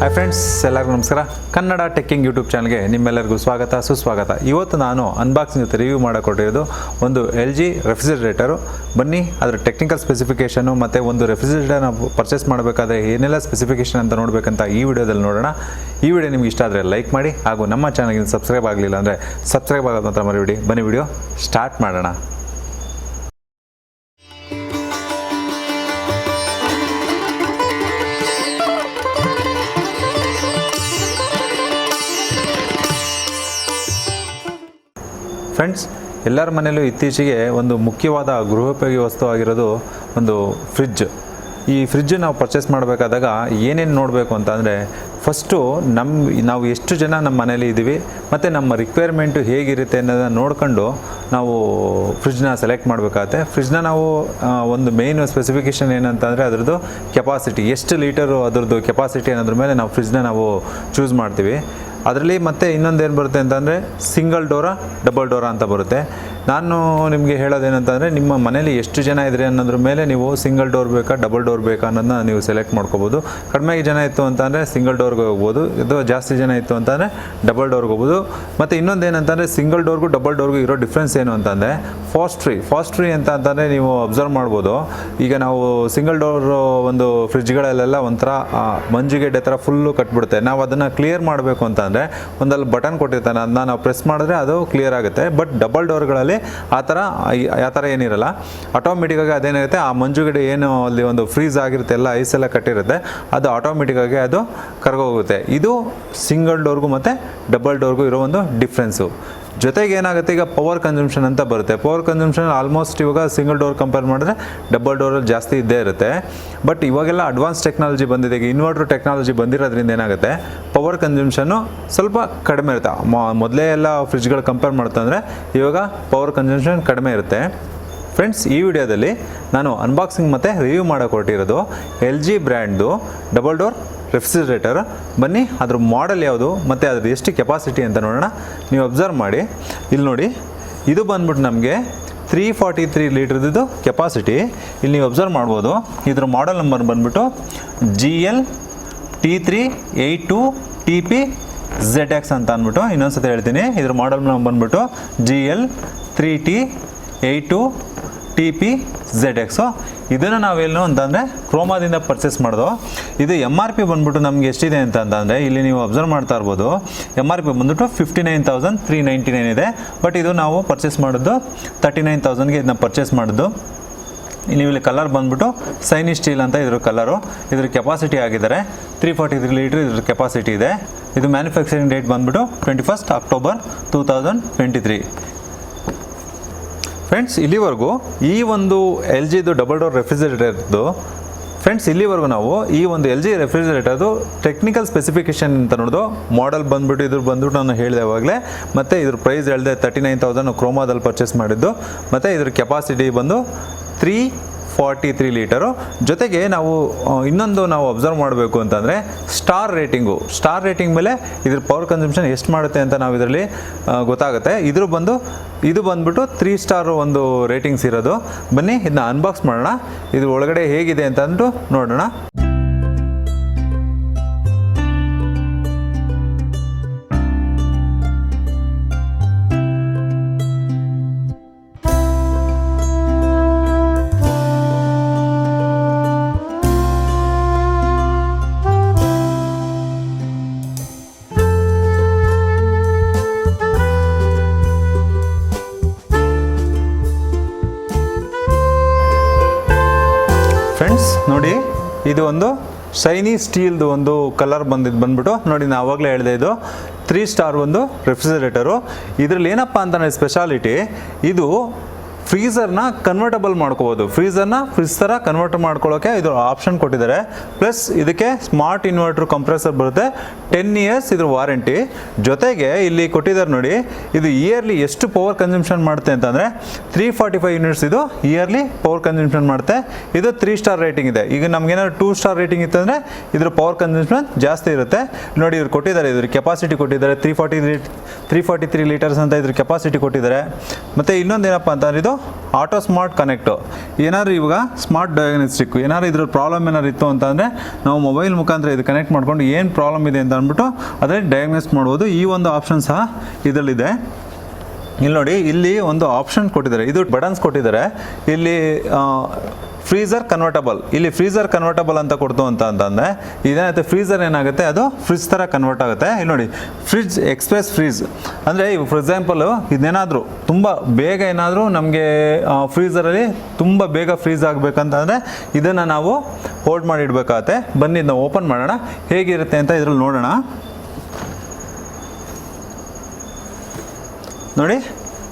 Hi friends, ಎಲ್ಲರಿಗೂ ನಮಸ್ಕಾರ. Kannada ಟೆಕ್ಕಿಂಗ್ YouTube ಚಾನಲ್ಗೆ ನಿಮ್ಮೆಲ್ಲರಿಗೂ ಸ್ವಾಗತ ಸುಸ್ವಾಗತ. ಇವತ್ತು ನಾನು ಅನ್ಬಾಕ್ಸಿಂಗ್ ಜೊತೆ ರಿವ್ಯೂ ಮಾಡಿಕೊಟ್ಟಿರೋದು ಒಂದು LG ರೆಫ್ರಿಜರೇಟರು. ಬನ್ನಿ ಅದರ ಟೆಕ್ನಿಕಲ್ ಸ್ಪೆಸಿಫಿಕೇಷನು ಮತ್ತು ಒಂದು ರೆಫ್ರಿಜರೇಟರ್ನ ಪರ್ಚೇಸ್ ಮಾಡಬೇಕಾದ್ರೆ ಏನೆಲ್ಲ ಸ್ಪೆಸಿಫಿಕೇಷನ್ ಅಂತ ನೋಡಬೇಕಂತ ಈ ವಿಡಿಯೋದಲ್ಲಿ ನೋಡೋಣ. ಈ ವಿಡಿಯೋ ನಿಮ್ಗೆ ಇಷ್ಟ ಆದರೆ ಲೈಕ್ ಮಾಡಿ, ಹಾಗೂ ನಮ್ಮ ಚಾನಲ್ಗೆ ಸಬ್ಸ್ಕ್ರೈಬ್ ಆಗಲಿಲ್ಲ ಅಂದರೆ ಸಬ್ಸ್ಕ್ರೈಬ್ ಆಗೋದು ಮಾತ್ರ ಮರಿಬೇಡಿ. ಬನ್ನಿ ವಿಡಿಯೋ ಸ್ಟಾರ್ಟ್ ಮಾಡೋಣ. ಫ್ರೆಂಡ್ಸ್, ಎಲ್ಲರ ಮನೆಯಲ್ಲೂ ಇತ್ತೀಚೆಗೆ ಒಂದು ಮುಖ್ಯವಾದ ಗೃಹೋಪಯೋಗಿ ವಸ್ತು ಆಗಿರೋದು ಒಂದು ಫ್ರಿಡ್ಜ್. ಈ ಫ್ರಿಡ್ಜ್ ನಾವು ಪರ್ಚೇಸ್ ಮಾಡಬೇಕಾದಾಗ ಏನೇನು ನೋಡಬೇಕು ಅಂತ ಅಂದರೆ, ಫಸ್ಟು ನಾವು ಎಷ್ಟು ಜನ ನಮ್ಮ ಮನೇಲಿ ಇದ್ದೀವಿ ಮತ್ತು ನಮ್ಮ ರಿಕ್ವೈರ್ಮೆಂಟು ಹೇಗಿರುತ್ತೆ ಅನ್ನೋದನ್ನು ನೋಡ್ಕೊಂಡು ನಾವು ಫ್ರಿಡ್ಜ್ನ ಸೆಲೆಕ್ಟ್ ಮಾಡಬೇಕಾಗತ್ತೆ. ಫ್ರಿಡ್ಜ್ನ ನಾವು ಒಂದು ಮೇಯ್ನ್ ಸ್ಪೆಸಿಫಿಕೇಷನ್ ಏನಂತಂದರೆ ಅದರದ್ದು ಕೆಪಾಸಿಟಿ, ಎಷ್ಟು ಲೀಟರು ಅದರದ್ದು ಕೆಪಾಸಿಟಿ ಅನ್ನೋದ್ರ ಮೇಲೆ ನಾವು ಫ್ರಿಡ್ಜ್ನ ನಾವು ಚೂಸ್ ಮಾಡ್ತೀವಿ. ಅದರಲ್ಲಿ ಮತ್ತೆ ಇನ್ನೊಂದೇನು ಬರುತ್ತೆ ಅಂತಂದರೆ ಸಿಂಗಲ್ ಡೋರಾ ಡಬಲ್ ಡೋರಾ ಅಂತ ಬರುತ್ತೆ. ನಾನು ನಿಮಗೆ ಹೇಳೋದೇನಂತಂದರೆ, ನಿಮ್ಮ ಮನೇಲಿ ಎಷ್ಟು ಜನ ಇದ್ರಿ ಅನ್ನೋದ್ರ ಮೇಲೆ ನೀವು ಸಿಂಗಲ್ ಡೋರ್ ಬೇಕಾ ಡಬಲ್ ಡೋರ್ ಬೇಕಾ ಅನ್ನೋದನ್ನ ನೀವು ಸೆಲೆಕ್ಟ್ ಮಾಡ್ಕೋಬೋದು. ಕಡಿಮೆ ಜನ ಇತ್ತು ಅಂತಂದರೆ ಸಿಂಗಲ್ ಡೋರ್ಗೆ ಹೋಗ್ಬೋದು, ಇದು ಜಾಸ್ತಿ ಜನ ಇತ್ತು ಅಂತಂದರೆ ಡಬಲ್ ಡೋರ್ಗೆ ಹೋಗ್ಬೋದು. ಮತ್ತು ಇನ್ನೊಂದು ಏನಂತಂದರೆ, ಸಿಂಗಲ್ ಡೋರ್ಗೂ ಡಬಲ್ ಡೋರ್ಗೂ ಇರೋ ಡಿಫ್ರೆನ್ಸ್ ಏನು ಅಂತಂದರೆ, ಫಾಸ್ಟ್ ಫ್ರೀ ಅಂತಂದರೆ ನೀವು ಅಬ್ಸರ್ವ್ ಮಾಡ್ಬೋದು. ಈಗ ನಾವು ಸಿಂಗಲ್ ಡೋರ್ ಒಂದು ಫ್ರಿಡ್ಜ್ಗಳಲ್ಲೆಲ್ಲ ಒಂಥರ ಮಂಜುಗೆಡ್ಡೆ ಥರ ಫುಲ್ಲು ಕಟ್ಬಿಡುತ್ತೆ. ನಾವು ಅದನ್ನು ಕ್ಲಿಯರ್ ಮಾಡಬೇಕು ಅಂತಂದರೆ ಒಂದಲ್ಲಿ ಬಟನ್ ಕೊಟ್ಟಿರ್ತಾನೆ, ಅದನ್ನ ನಾವು ಪ್ರೆಸ್ ಮಾಡಿದ್ರೆ ಅದು ಕ್ಲಿಯರ್ ಆಗುತ್ತೆ. ಬಟ್ ಡಬಲ್ ಡೋರ್ಗಳಲ್ಲಿ ಆ ಥರ ಏನಿರಲ್ಲ. ಆಟೋಮೆಟಿಕ್ಕಾಗಿ ಅದೇನಿರುತ್ತೆ, ಆ ಮಂಜುಗಡ್ಡೆ ಏನು ಅಲ್ಲಿ ಒಂದು ಫ್ರೀಸ್ ಆಗಿರುತ್ತೆ, ಎಲ್ಲ ಐಸ್ ಎಲ್ಲ ಕಟ್ಟಿರುತ್ತೆ, ಅದು ಆಟೋಮೆಟಿಕ್ಕಾಗಿ ಅದು ಕರಗೋಗುತ್ತೆ. ಇದು ಸಿಂಗಲ್ ಡೋರ್ಗೂ ಮತ್ತು ಡಬಲ್ ಡೋರ್ಗೂ ಇರೋ ಒಂದು ಡಿಫ್ರೆನ್ಸು. ಜೊತೆಗೆ ಏನಾಗುತ್ತೆ, ಈಗ ಪವರ್ ಕನ್ಸಂಪ್ಷನ್ ಅಂತ ಬರುತ್ತೆ. ಪವರ್ ಕನ್ಸಂಪ್ಷನ್ ಆಲ್ಮೋಸ್ಟ್ ಇವಾಗ ಸಿಂಗಲ್ ಡೋರ್ ಕಂಪೇರ್ ಮಾಡಿದ್ರೆ ಡಬಲ್ ಡೋರಲ್ಲಿ ಜಾಸ್ತಿ ಇದ್ದೇ ಇರುತ್ತೆ. ಬಟ್ ಇವಾಗೆಲ್ಲ ಅಡ್ವಾನ್ಸ್ ಟೆಕ್ನಾಲಜಿ ಬಂದಿದೆ. ಈಗ ಇನ್ವರ್ಟರ್ ಟೆಕ್ನಾಲಜಿ ಬಂದಿರೋದ್ರಿಂದ ಏನಾಗುತ್ತೆ, ಪವರ್ ಕನ್ಸಂಪ್ಷನ್ನು ಸ್ವಲ್ಪ ಕಡಿಮೆ ಇರುತ್ತೆ. ಮೊದಲೇ ಎಲ್ಲ ಫ್ರಿಡ್ಜ್ಗಳು ಕಂಪೇರ್ ಮಾಡ್ತಂದರೆ ಇವಾಗ ಪವರ್ ಕನ್ಸಂಪ್ಷನ್ ಕಡಿಮೆ ಇರುತ್ತೆ. ಫ್ರೆಂಡ್ಸ್, ಈ ವಿಡಿಯೋದಲ್ಲಿ ನಾನು ಅನ್ಬಾಕ್ಸಿಂಗ್ ಮತ್ತು ರಿವ್ಯೂ ಮಾಡೋಕೊಟ್ಟಿರೋದು LG ಬ್ರ್ಯಾಂಡ್ದು ಡಬಲ್ ಡೋರ್ ರೆಫ್ರಿಜರೇಟರ್. ಬನ್ನಿ ಅದ್ರ ಮಾಡೆಲ್ ಯಾವುದು ಮತ್ತು ಅದ್ರ ಎಷ್ಟು ಕೆಪಾಸಿಟಿ ಅಂತ ನೋಡೋಣ. ನೀವು ಅಬ್ಸರ್ವ್ ಮಾಡಿ, ಇಲ್ಲಿ ನೋಡಿ, ಇದು ಬಂದ್ಬಿಟ್ಟು ನಮಗೆ 343 ಲೀಟ್ರದ್ದು ಕೆಪಾಸಿಟಿ. ಇಲ್ಲಿ ನೀವು ಅಬ್ಸರ್ವ್ ಮಾಡ್ಬೋದು. ಇದ್ರ ಮಾಡೆಲ್ ನಂಬರ್ ಬಂದ್ಬಿಟ್ಟು GL T382TP-ZX ಅಂತ ಅಂದ್ಬಿಟ್ಟು. ಇನ್ನೊಂದ್ಸತಿ ಹೇಳ್ತೀನಿ, ಇದ್ರ ಮಾಡೆಲ್ ನಂಬರ್ ಬಂದ್ಬಿಟ್ಟು GL 382TP-ZX. ಇದನ್ನು ನಾವೇನು ಅಂತಂದರೆ ಕ್ರೋಮಾದಿಂದ ಪರ್ಚೇಸ್ ಮಾಡೋದು. ಇದು MRP ಬಂದ್ಬಿಟ್ಟು ನಮಗೆ ಎಷ್ಟಿದೆ ಅಂತಂದರೆ, ಇಲ್ಲಿ ನೀವು ಅಬ್ಸರ್ವ್ ಮಾಡ್ತಾ ಇರ್ಬೋದು, MRP ಬಂದ್ಬಿಟ್ಟು 59,399 ಇದೆ. ಬಟ್ ಇದು ನಾವು ಪರ್ಚೇಸ್ ಮಾಡಿದ್ದು 39,000ಗೆ ಇದನ್ನ ಪರ್ಚೇಸ್ ಮಾಡಿದ್ದು. ನೀವು ಇಲ್ಲಿ ಕಲರ್ ಬಂದ್ಬಿಟ್ಟು ಸೈನಿ ಸ್ಟೀಲ್ ಅಂತ ಇದ್ರ ಕಲರು. ಇದ್ರ ಕೆಪಾಸಿಟಿ ಆಗಿದ್ದಾರೆ 343 ಲೀಟ್ರ್ ಇದ್ರ ಕೆಪಾಸಿಟಿ ಇದೆ. ಇದು ಮ್ಯಾನುಫ್ಯಾಕ್ಚರಿಂಗ್ ಡೇಟ್ ಬಂದ್ಬಿಟ್ಟು 21 ಅಕ್ಟೋಬರ್ 2023. ಫ್ರೆಂಡ್ಸ್, ಇಲ್ಲಿವರೆಗೂ ಈ ಒಂದು LGದು ಡಬಲ್ ಡೋರ್ ರೆಫ್ರಿಜರೇಟರ್ದು ಇಲ್ಲಿವರೆಗೂ ನಾವು ಈ ಒಂದು LG ರೆಫ್ರಿಜರೇಟರ್ದು ಟೆಕ್ನಿಕಲ್ ಸ್ಪೆಸಿಫಿಕೇಷನ್ ಅಂತ ನೋಡೋದು. ಮಾಡೆಲ್ ಬಂದ್ಬಿಟ್ಟು ಇದ್ರ ಬಂದ್ಬಿಟ್ಟು ನಾನು ಹೇಳಿದೆ ಅವಾಗಲೇ, ಮತ್ತು ಇದ್ರ ಪ್ರೈಸ್ ಹೇಳಿದೆ 39,000 ಕ್ರೋಮಾದಲ್ಲಿ ಪರ್ಚೇಸ್ ಮಾಡಿದ್ದು. ಮತ್ತು ಇದ್ರ ಕೆಪಾಸಿಟಿ ಬಂದು 343 ಲೀಟರು. ಜೊತೆಗೆ ನಾವು ಇನ್ನೊಂದು ನಾವು ಅಬ್ಸರ್ವ್ ಮಾಡಬೇಕು ಅಂತಂದರೆ, ಸ್ಟಾರ್ ರೇಟಿಂಗ್ ಮೇಲೆ ಇದ್ರ ಪವರ್ ಕನ್ಸಂಪ್ಷನ್ ಎಷ್ಟು ಮಾಡುತ್ತೆ ಅಂತ ನಾವು ಇದರಲ್ಲಿ ಗೊತ್ತಾಗುತ್ತೆ. ಇದು ಬಂದ್ಬಿಟ್ಟು 3 ಸ್ಟಾರ್ ಒಂದು ರೇಟಿಂಗ್ಸ್ ಇರೋದು. ಬನ್ನಿ ಇದನ್ನ ಅನ್ಬಾಕ್ಸ್ ಮಾಡೋಣ, ಇದ್ರ ಒಳಗಡೆ ಹೇಗಿದೆ ಅಂತ ಅಂದ್ಬಿಟ್ಟು ನೋಡೋಣ. ಫ್ರೆಂಡ್ಸ್ ನೋಡಿ, ಇದು ಒಂದು ಶೈನಿ ಸ್ಟೀಲ್ದು ಒಂದು ಕಲರ್ ಬಂದ್ಬಿಟ್ಟು ನೋಡಿ, ನಾನು ಆವಾಗಲೇ ಹೇಳಿದೆ, ಇದು 3 ಸ್ಟಾರ್ ಒಂದು ರೆಫ್ರಿಜರೇಟರು. ಇದರಲ್ಲಿ ಏನಪ್ಪ ಅಂತಂದರೆ ಸ್ಪೆಷಾಲಿಟಿ, ಇದು ಫ್ರೀಝರ್ನ ಕನ್ವರ್ಟಬಲ್ ಮಾಡ್ಕೋಬೋದು. ಫ್ರಿಜ್ ಥರ ಕನ್ವರ್ಟ್ ಮಾಡ್ಕೊಳ್ಳೋಕ್ಕೆ ಇದು ಆಪ್ಷನ್ ಕೊಟ್ಟಿದ್ದಾರೆ. ಪ್ಲಸ್ ಇದಕ್ಕೆ ಸ್ಮಾರ್ಟ್ ಇನ್ವರ್ಟರ್ ಕಂಪ್ರೆಸರ್ ಬರುತ್ತೆ, 10 ಇಯರ್ಸ್ ಇದ್ರ ವಾರಂಟಿ. ಜೊತೆಗೆ ಇಲ್ಲಿ ಕೊಟ್ಟಿದ್ದಾರೆ ನೋಡಿ, ಇದು ಇಯರ್ಲಿ ಎಷ್ಟು ಪವರ್ ಕನ್ಸಂಪ್ಷನ್ ಮಾಡುತ್ತೆ ಅಂತಂದರೆ 345 ಯೂನಿಟ್ಸ್ ಇದು ಇಯರ್ಲಿ ಪವರ್ ಕನ್ಸಂಪ್ಷನ್ ಮಾಡುತ್ತೆ. ಇದು 3 ಸ್ಟಾರ್ ರೇಟಿಂಗ್ ಇದೆ. ಈಗ ನಮಗೇನಾದ್ರು 2 ಸ್ಟಾರ್ ರೇಟಿಂಗ್ ಇತ್ತು ಅಂದರೆ ಇದ್ರ ಪವರ್ ಕನ್ಸಂಪ್ಷನ್ ಜಾಸ್ತಿ ಇರುತ್ತೆ. ನೋಡಿ, ಇವ್ರು ಕೊಟ್ಟಿದ್ದಾರೆ, ಇದ್ರ ಕೆಪಾಸಿಟಿ ಕೊಟ್ಟಿದ್ದಾರೆ 343 ಲೀಟರ್ಸ್ ಅಂತ ಇದ್ರ ಕೆಪಾಸಿಟಿ ಕೊಟ್ಟಿದ್ದಾರೆ. ಮತ್ತು ಇನ್ನೊಂದು ಏನಪ್ಪ ಅಂತಂದರೆ, ಇದು ಆಟೋ ಸ್ಮಾರ್ಟ್ ಕನೆಕ್ಟು. ಏನಾದ್ರು ಇವಾಗ ಸ್ಮಾರ್ಟ್ ಡಯಾಗ್ನೋಸ್ಟಿಕ್ ಏನಾದ್ರು ಇದ್ರ ಪ್ರಾಬ್ಲಮ್ ಏನಾದ್ರು ಇತ್ತು ಅಂತಂದರೆ ನಾವು ಮೊಬೈಲ್ ಮುಖಾಂತರ ಇದು ಕನೆಕ್ಟ್ ಮಾಡ್ಕೊಂಡು ಏನು ಪ್ರಾಬ್ಲಮ್ ಇದೆ ಅಂತ ಅಂದ್ಬಿಟ್ಟು ಅದೇ ಡಯಾಗ್ನೋಸ್ ಮಾಡ್ಬೋದು. ಈ ಒಂದು ಆಪ್ಷನ್ ಸಹ ಇದರಲ್ಲಿದೆ. ಇಲ್ಲಿ ನೋಡಿ, ಇಲ್ಲಿ ಒಂದು ಆಪ್ಷನ್ ಕೊಟ್ಟಿದ್ದಾರೆ, ಇದು ಬಟನ್ಸ್ ಕೊಟ್ಟಿದ್ದಾರೆ. ಇಲ್ಲಿ ಫ್ರೀಸರ್ ಕನ್ವರ್ಟಬಲ್, ಇಲ್ಲಿ ಫ್ರೀಸರ್ ಕನ್ವರ್ಟಬಲ್ ಅಂತ ಕೊಡ್ತು ಅಂತಂದರೆ ಇದೇನಾಗುತ್ತೆ, ಫ್ರೀಸರ್ ಏನಾಗುತ್ತೆ ಅದು ಫ್ರಿಜ್ ಥರ ಕನ್ವರ್ಟ್ ಆಗುತ್ತೆ. ಇಲ್ಲಿ ನೋಡಿ, ಫ್ರಿಜ್ ಎಕ್ಸ್ಪ್ರೆಸ್ ಫ್ರೀಜ್ ಅಂದರೆ ಫಾರ್ ಎಕ್ಸಾಂಪಲು ಇದನ್ನೇನಾದರೂ ತುಂಬ ಬೇಗ ಏನಾದರೂ ನಮಗೆ ಫ್ರೀಸರಲ್ಲಿ ತುಂಬ ಬೇಗ ಫ್ರೀಸ್ ಆಗಬೇಕಂತಂದರೆ ಇದನ್ನು ನಾವು ಹೋಲ್ಡ್ ಮಾಡಿ ಇಡಬೇಕಾಗತ್ತೆ. ಬನ್ನಿ ಇದನ್ನ ಓಪನ್ ಮಾಡೋಣ, ಹೇಗಿರುತ್ತೆ ಅಂತ ಇದ್ರಲ್ಲಿ ನೋಡೋಣ. ನೋಡಿ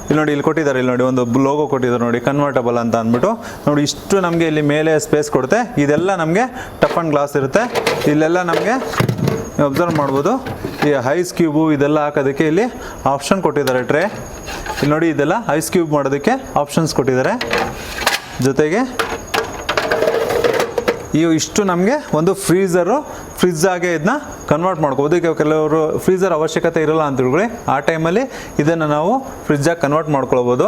ಇಲ್ಲಿ ನೋಡಿ, ಇಲ್ಲಿ ಕೊಟ್ಟಿದ್ದಾರೆ, ಇಲ್ಲಿ ನೋಡಿ ಒಂದು ಲೋಗೋ ಕೊಟ್ಟಿದ್ದಾರೆ ನೋಡಿ, ಕನ್ವರ್ಟಬಲ್ ಅಂತ ಅಂದ್ಬಿಟ್ಟು. ನೋಡಿ ಇಷ್ಟು ನಮಗೆ ಇಲ್ಲಿ ಮೇಲೆ ಸ್ಪೇಸ್ ಕೊಡುತ್ತೆ. ಇದೆಲ್ಲ ನಮಗೆ ಟಫ್ ಆ್ಯಂಡ್ ಗ್ಲಾಸ್ ಇರುತ್ತೆ. ಇಲ್ಲೆಲ್ಲ ನಮಗೆ ಅಬ್ಸರ್ವ್ ಮಾಡ್ಬೋದು, ಈ ಐಸ್ ಕ್ಯೂಬು ಇದೆಲ್ಲ ಹಾಕೋದಕ್ಕೆ ಇಲ್ಲಿ ಆಪ್ಷನ್ ಕೊಟ್ಟಿದ್ದಾರೆ. ಟ್ರೇ ಇಲ್ಲಿ ನೋಡಿ, ಇದೆಲ್ಲ ಐಸ್ ಕ್ಯೂಬ್ ಮಾಡೋದಕ್ಕೆ ಆಪ್ಷನ್ಸ್ ಕೊಟ್ಟಿದ್ದಾರೆ. ಜೊತೆಗೆ ಇಷ್ಟು ನಮಗೆ ಒಂದು ಫ್ರಿಜ್ ಆಗಿ ಇದನ್ನ ಕನ್ವರ್ಟ್ ಮಾಡ್ಕೋಬೋದು. ಈಗ ಕೆಲವರು ಫ್ರೀಸರ್ ಅವಶ್ಯಕತೆ ಇರೋಲ್ಲ ಅಂತ ತಿಳ್ಕೊಳ್ಳಿ, ಆ ಟೈಮಲ್ಲಿ ಇದನ್ನು ನಾವು ಫ್ರಿಜ್ಜಾಗಿ ಕನ್ವರ್ಟ್ ಮಾಡ್ಕೊಳ್ಬೋದು.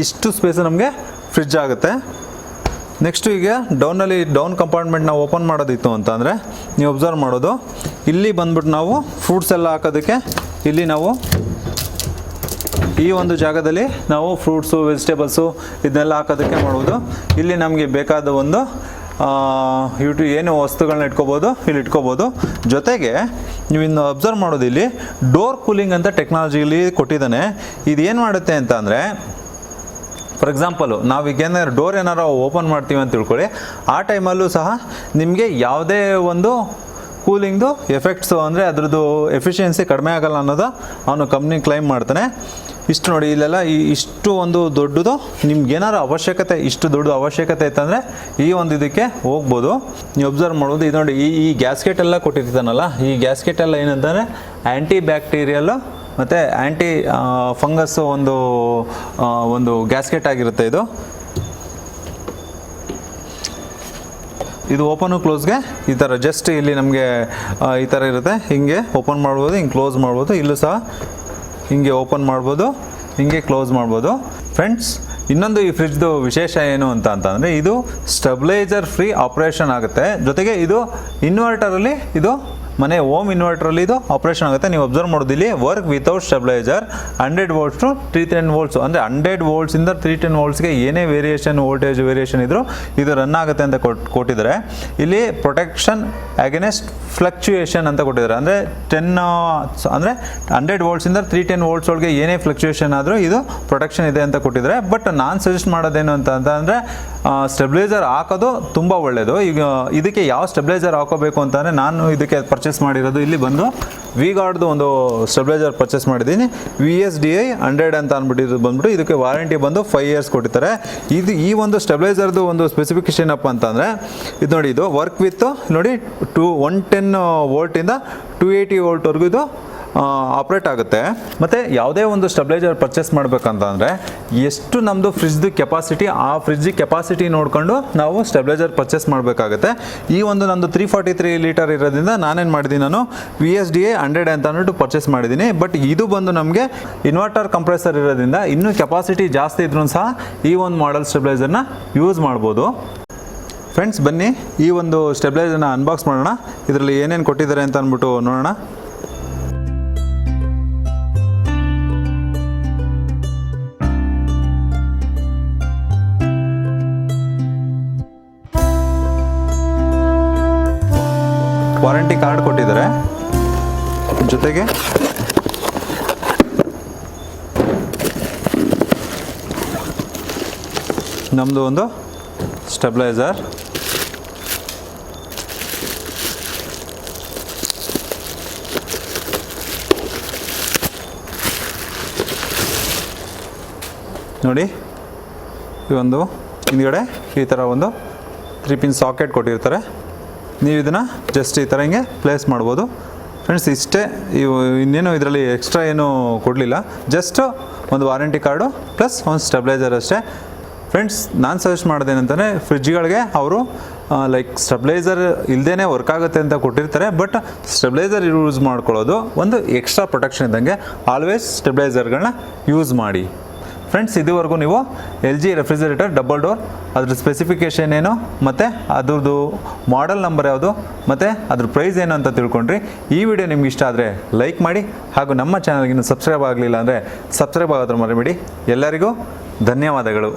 ಇಷ್ಟು ಸ್ಪೇಸ್ ನಮಗೆ ಫ್ರಿಜ್ ಆಗುತ್ತೆ. ನೆಕ್ಸ್ಟು ಈಗ ಡೌನ್ ಕಂಪಾರ್ಟ್ಮೆಂಟ್ ನಾವು ಓಪನ್ ಮಾಡೋದಿತ್ತು ಅಂತಂದರೆ ನೀವು ಅಬ್ಸರ್ವ್ ಮಾಡೋದು, ಇಲ್ಲಿ ಬಂದ್ಬಿಟ್ಟು ನಾವು ಫ್ರೂಟ್ಸ್ ಎಲ್ಲ ಹಾಕೋದಕ್ಕೆ ಇಲ್ಲಿ ನಾವು ಈ ಒಂದು ಜಾಗದಲ್ಲಿ ನಾವು ಫ್ರೂಟ್ಸು ವೆಜಿಟೇಬಲ್ಸು ಇದನ್ನೆಲ್ಲ ಹಾಕೋದಕ್ಕೆ ಮಾಡ್ಬೋದು. ಇಲ್ಲಿ ನಮಗೆ ಬೇಕಾದ ಒಂದು ಏನು ವಸ್ತುಗಳನ್ನ ಇಟ್ಕೋಬೋದು, ಇಲ್ಲಿ ಇಟ್ಕೋಬೋದು. ಜೊತೆಗೆ ನೀವು ಇನ್ನು ಅಬ್ಸರ್ವ್ ಮಾಡೋದು, ಇಲ್ಲಿ ಡೋರ್ ಕೂಲಿಂಗ್ ಅಂತ ಟೆಕ್ನಾಲಜಿಲಿ ಕೊಟ್ಟಿದ್ದಾನೆ. ಇದು ಏನು ಮಾಡುತ್ತೆ ಅಂತ ಅಂದರೆ, ಫಾರ್ ಎಕ್ಸಾಂಪಲು ನಾವೀಗೇನಾದ್ರು ಡೋರ್ ಏನಾರು ಓಪನ್ ಮಾಡ್ತೀವಿ ಅಂತ ತಿಳ್ಕೊಳ್ಳಿ, ಆ ಟೈಮಲ್ಲೂ ಸಹ ನಿಮಗೆ ಯಾವುದೇ ಒಂದು ಕೂಲಿಂಗ್ದು ಎಫೆಕ್ಟ್ಸು ಅಂದರೆ ಅದ್ರದ್ದು ಎಫಿಷಿಯನ್ಸಿ ಕಡಿಮೆ ಆಗಲ್ಲ ಅನ್ನೋದು ಅವನು ಕಂಪ್ನಿ ಕ್ಲೈಮ್ ಮಾಡ್ತಾನೆ. ಇಷ್ಟು ನೋಡಿ, ಇಲ್ಲೆಲ್ಲ ಇಷ್ಟು ಒಂದು ದೊಡ್ಡದು ನಿಮ್ಗೇನಾರು ಅವಶ್ಯಕತೆ, ಇಷ್ಟು ದೊಡ್ಡ ಅವಶ್ಯಕತೆ ಇತ್ತಂದರೆ ಈ ಒಂದು ಇದಕ್ಕೆ ಹೋಗ್ಬೋದು. ನೀವು ಅಬ್ಸರ್ವ್ ಮಾಡ್ಬೋದು. ಇದು ನೋಡಿ, ಈ ಗ್ಯಾಸ್ಕೆಟ್ ಎಲ್ಲ ಕೊಟ್ಟಿರ್ತಾನಲ್ಲ, ಈ ಗ್ಯಾಸ್ಕೆಟ್ ಎಲ್ಲ ಏನಂತಂದರೆ ಆ್ಯಂಟಿ ಬ್ಯಾಕ್ಟೀರಿಯಲ್ಲು ಮತ್ತು ಆ್ಯಂಟಿ ಫಂಗಸ್ಸು ಒಂದು ಗ್ಯಾಸ್ಕೆಟ್ ಆಗಿರುತ್ತೆ. ಇದು ಓಪನು ಕ್ಲೋಸ್ಗೆ ಈ ಥರ ಜಸ್ಟ್ ಇಲ್ಲಿ ನಮಗೆ ಈ ಥರ ಇರುತ್ತೆ. ಹಿಂಗೆ ಓಪನ್ ಮಾಡ್ಬೋದು, ಹಿಂಗೆ ಕ್ಲೋಸ್ ಮಾಡ್ಬೋದು. ಇಲ್ಲೂ ಸಹ ಹಿಂಗೆ ಓಪನ್ ಮಾಡ್ಬೋದು, ಹಿಂಗೆ ಕ್ಲೋಸ್ ಮಾಡ್ಬೋದು. ಫ್ರೆಂಡ್ಸ್, ಇನ್ನೊಂದು ಈ ಫ್ರಿಜ್ದು ವಿಶೇಷ ಏನು ಅಂತಂದರೆ ಇದು ಸ್ಟೆಬಿಲೈಸರ್ ಫ್ರೀ ಆಪ್ರೇಷನ್ ಆಗುತ್ತೆ. ಜೊತೆಗೆ ಇದು ಇನ್ವರ್ಟರಲ್ಲಿ, ಇದು ಮನೆ ಹೋಮ್ ಇನ್ವರ್ಟರಲ್ಲಿ ಇದು ಆಪ್ರೇಷನ್ ಆಗುತ್ತೆ. ನೀವು ಅಬ್ಸರ್ವ್ ಮಾಡೋದು, ಇಲ್ಲಿ work without stabiliser 100 volts to 310 volts ಅಂದರೆ 100 volts ಇಂದ 310 voltsಗೆ ಏನೇ ವೋಲ್ಟೇಜ್ ವೇರಿಯೇಷನ್ ಇದ್ದರೂ ಇದು ರನ್ ಆಗುತ್ತೆ ಅಂತ ಕೊಟ್ಟಿದ್ದಾರೆ. ಇಲ್ಲಿ ಪ್ರೊಟೆಕ್ಷನ್ ಅಗೇನೆಸ್ಟ್ ಫ್ಲಕ್ಚುಯೇಷನ್ ಅಂತ ಕೊಟ್ಟಿದ್ದಾರೆ. ಅಂದರೆ 100 volts ಇಂದ 310 volts ಒಳಗೆ ಏನೇ ಫ್ಲಕ್ಚುಯೇಷನ್ ಆದರೂ ಇದು ಪ್ರೊಟೆಕ್ಷನ್ ಇದೆ ಅಂತ ಕೊಟ್ಟಿದ್ದಾರೆ. ಬಟ್ ನಾನು ಸಜೆಸ್ಟ್ ಮಾಡೋದೇನು ಅಂತಂದರೆ ಸ್ಟೆಬಿಲೈಸರ್ ಹಾಕೋದು ತುಂಬ ಒಳ್ಳೆಯದು. ಈಗ ಇದಕ್ಕೆ ಯಾವ ಸ್ಟೆಬಿಲೈಸರ್ ಹಾಕೋಬೇಕು ಅಂತಂದರೆ ನಾನು ಇದಕ್ಕೆ ಪರ್ಚೇಸ್ ಮಾಡಿರೋದು, ಇಲ್ಲಿ ಬಂದು ವಿಗಾರ್ಡ್ದು ಒಂದು ಸ್ಟೆಬಿಲೈಸರ್ ಪರ್ಚೇಸ್ ಮಾಡಿದ್ದೀನಿ. VSDI 100 ಅಂತ ಅಂದ್ಬಿಟ್ಟು ಬಂದ್ಬಿಟ್ಟು ಇದಕ್ಕೆ ವಾರಂಟಿ ಬಂದು 5 years ಕೊಟ್ಟಿದ್ದಾರೆ. ಈ ಒಂದು ಸ್ಟೆಬಿಲೈಸರ್ದು ಒಂದು ಸ್ಪೆಸಿಫಿಕೇಶನ್ ಏನಪ್ಪ ಅಂತಂದರೆ, ಇದು ನೋಡಿ, ಇದು ವರ್ಕ್ ವಿತ್ ನೋಡಿ 110 voltಯಿಂದ 280 voltವರೆಗೂ ಇದು ಆಪ್ರೇಟ್ ಆಗುತ್ತೆ. ಮತ್ತು ಯಾವುದೇ ಒಂದು ಸ್ಟೆಬಿಲೈಸರ್ ಪರ್ಚೇಸ್ ಮಾಡಬೇಕಂತಂದರೆ ಎಷ್ಟು ನಮ್ಮದು ಫ್ರಿಜ್ದು ಕೆಪಾಸಿಟಿ, ಆ ಫ್ರಿಜ್ ಕೆಪಾಸಿಟಿ ನೋಡಿಕೊಂಡು ನಾವು ಸ್ಟೆಬಿಲೈಸರ್ ಪರ್ಚೇಸ್ ಮಾಡಬೇಕಾಗುತ್ತೆ. ಈ ಒಂದು ನಂದು 343 ಲೀಟರ್ ಇರೋದ್ರಿಂದ ನಾನೇನು ಮಾಡಿದ್ದೀನಿ, ನಾನು VSDI 100 ಅಂತ ಅಂದ್ಬಿಟ್ಟು ಪರ್ಚೇಸ್ ಮಾಡಿದ್ದೀನಿ. ಬಟ್ ಇದು ಬಂದು ನಮಗೆ ಇನ್ವರ್ಟರ್ ಕಂಪ್ರೆಸರ್ ಇರೋದ್ರಿಂದ ಇನ್ನೂ ಕೆಪಾಸಿಟಿ ಜಾಸ್ತಿ ಇದ್ರೂ ಸಹ ಈ ಒಂದು ಮಾಡೆಲ್ ಸ್ಟೆಬಿಲೈಸರ್ನ ಯೂಸ್ ಮಾಡ್ಬೋದು. ಫ್ರೆಂಡ್ಸ್, ಬನ್ನಿ ಈ ಒಂದು ಸ್ಟೆಬಿಲೈಸರ್ನ ಅನ್ಬಾಕ್ಸ್ ಮಾಡೋಣ. ಇದರಲ್ಲಿ ಏನೇನು ಕೊಟ್ಟಿದ್ದಾರೆ ಅಂತ ಅಂದ್ಬಿಟ್ಟು ನೋಡೋಣ. ವಾರಂಟಿ ಕಾರ್ಡ್ ಕೊಟ್ಟಿದ್ದಾರೆ. ಜೊತೆಗೆ ನಮ್ಮದು ಒಂದು ಸ್ಟೆಬಿಲೈಸರ್, ನೋಡಿ, ಈ ಒಂದು ಹಿಂದ್ಗಡೆ ಈ ಥರ ಒಂದು 3 pin ಸಾಕೆಟ್ ಕೊಟ್ಟಿರ್ತಾರೆ. ನೀವು ಇದನ್ನು ಜಸ್ಟ್ ಈ ಥರ ಹಿಂಗೆ ಪ್ಲೇಸ್ ಮಾಡ್ಬೋದು. ಫ್ರೆಂಡ್ಸ್, ಇಷ್ಟೇ. ಇನ್ನೇನು ಇದರಲ್ಲಿ ಎಕ್ಸ್ಟ್ರಾ ಏನೂ ಕೊಡಲಿಲ್ಲ, ಜಸ್ಟ್ ಒಂದು ವಾರಂಟಿ ಕಾರ್ಡು ಪ್ಲಸ್ ಒಂದು ಸ್ಟೆಬಿಲೈಸರ್ ಅಷ್ಟೇ. ಫ್ರೆಂಡ್ಸ್, ನಾನು ಸಜೆಸ್ಟ್ ಮಾಡೋದೇನಂತಂದರೆ, ಫ್ರಿಜ್ಗಳಿಗೆ ಅವರು ಲೈಕ್ ಸ್ಟೆಬಿಲೈಸರ್ ಇಲ್ಲದೇ ವರ್ಕ್ ಆಗುತ್ತೆ ಅಂತ ಕೊಟ್ಟಿರ್ತಾರೆ. ಬಟ್ ಸ್ಟೆಬಿಲೈಸರ್ ಯೂಸ್ ಮಾಡ್ಕೊಳ್ಳೋದು ಒಂದು ಎಕ್ಸ್ಟ್ರಾ ಪ್ರೊಟೆಕ್ಷನ್ ಇದ್ದಂಗೆ. ಆಲ್ವೇಸ್ ಸ್ಟೆಬಿಲೈಸರ್ಗಳನ್ನ ಯೂಸ್ ಮಾಡಿ. ಫ್ರೆಂಡ್ಸ್, ಇದುವರೆಗೂ ನೀವು LG ರೆಫ್ರಿಜರೇಟರ್ ಡಬಲ್ ಡೋರ್ ಅದ್ರ ಸ್ಪೆಸಿಫಿಕೇಷನ್ ಏನು ಮತ್ತು ಅದ್ರದ್ದು ಮಾಡೆಲ್ ನಂಬರ್ ಯಾವುದು ಮತ್ತು ಅದ್ರ ಪ್ರೈಸ್ ಏನು ಅಂತ ತಿಳ್ಕೊಂಡ್ರಿ. ಈ ವಿಡಿಯೋ ನಿಮ್ಗೆ ಇಷ್ಟ ಆದರೆ ಲೈಕ್ ಮಾಡಿ, ಹಾಗೂ ನಮ್ಮ ಚಾನಲ್ಗೆ ಇನ್ನೂ ಸಬ್ಸ್ಕ್ರೈಬ್ ಆಗಲಿಲ್ಲ ಅಂದರೆ ಸಬ್ಸ್ಕ್ರೈಬ್ ಆಗೋದ್ರ ಮರಿಬೇಡಿ. ಎಲ್ಲರಿಗೂ ಧನ್ಯವಾದಗಳು.